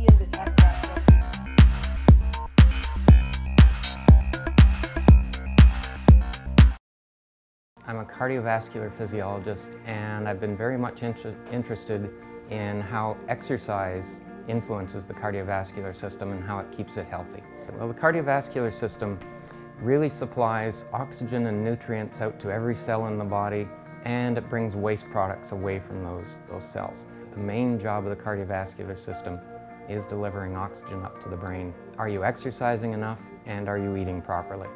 in the test that. I'm a cardiovascular physiologist, and I've been very much interested in how exercise influences the cardiovascular system and how it keeps it healthy. Well, the cardiovascular system really supplies oxygen and nutrients out to every cell in the body, and it brings waste products away from those cells. The main job of the cardiovascular system is delivering oxygen up to the brain. Are you exercising enough, and are you eating properly?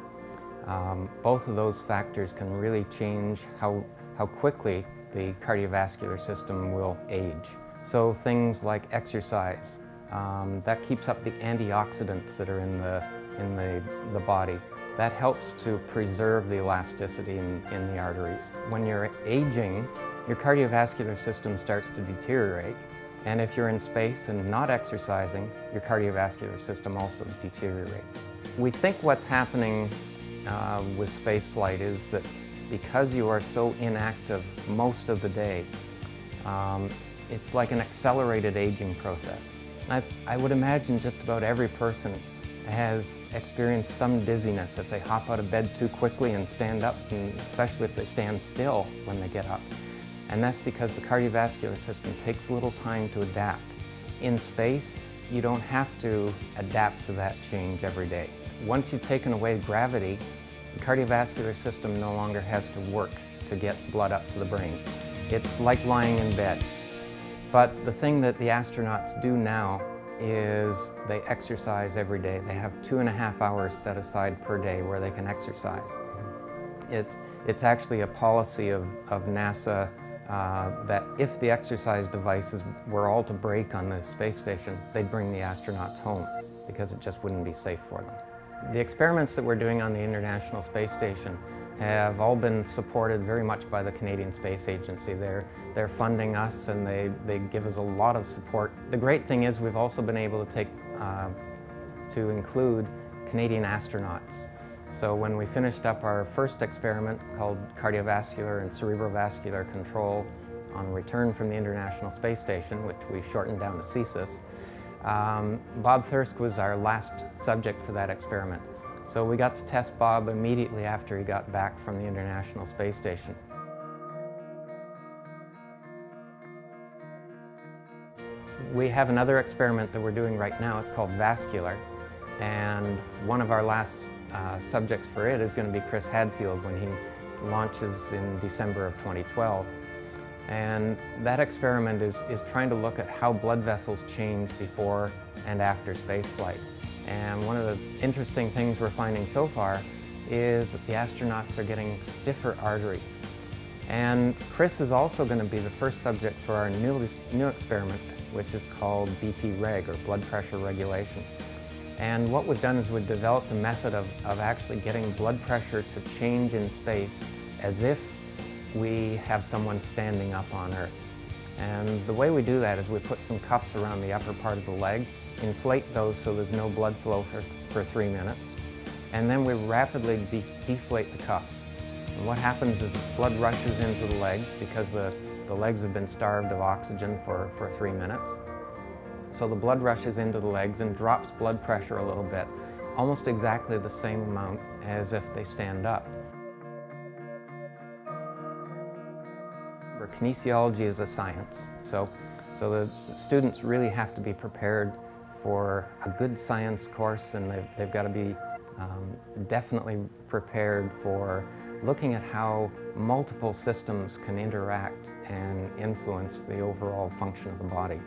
Both of those factors can really change how quickly the cardiovascular system will age. So things like exercise, that keeps up the antioxidants that are in the body. That helps to preserve the elasticity in the arteries. When you're aging, your cardiovascular system starts to deteriorate. And if you're in space and not exercising, your cardiovascular system also deteriorates. We think what's happening with space flight is that because you are so inactive most of the day, it's like an accelerated aging process. I would imagine just about every person has experienced some dizziness if they hop out of bed too quickly and stand up, and especially if they stand still when they get up. And that's because the cardiovascular system takes a little time to adapt. In space, you don't have to adapt to that change every day. Once you've taken away gravity, the cardiovascular system no longer has to work to get blood up to the brain. It's like lying in bed. But the thing that the astronauts do now is they exercise every day. They have 2.5 hours set aside per day where they can exercise. It's actually a policy of NASA that if the exercise devices were all to break on the space station, they'd bring the astronauts home because it just wouldn't be safe for them. The experiments that we're doing on the International Space Station have all been supported very much by the Canadian Space Agency. They're funding us, and they give us a lot of support. The great thing is we've also been able to include Canadian astronauts. So when we finished up our first experiment called Cardiovascular and Cerebrovascular Control on return from the International Space Station, which we shortened down to CSIS, Bob Thirsk was our last subject for that experiment. So we got to test Bob immediately after he got back from the International Space Station. We have another experiment that we're doing right now. It's called Vascular, and one of our last subjects for it is going to be Chris Hadfield when he launches in December of 2012. And that experiment is trying to look at how blood vessels change before and after spaceflight. And one of the interesting things we're finding so far is that the astronauts are getting stiffer arteries. And Chris is also going to be the first subject for our new experiment, which is called BP Reg, or blood pressure regulation. And what we've done is we've developed a method of actually getting blood pressure to change in space as if we have someone standing up on Earth. And the way we do that is we put some cuffs around the upper part of the leg, inflate those so there's no blood flow for 3 minutes, and then we rapidly deflate the cuffs. And what happens is blood rushes into the legs because the legs have been starved of oxygen for 3 minutes. So the blood rushes into the legs and drops blood pressure a little bit, almost exactly the same amount as if they stand up. Kinesiology is a science, so the students really have to be prepared for a good science course, and they've got to be definitely prepared for looking at how multiple systems can interact and influence the overall function of the body.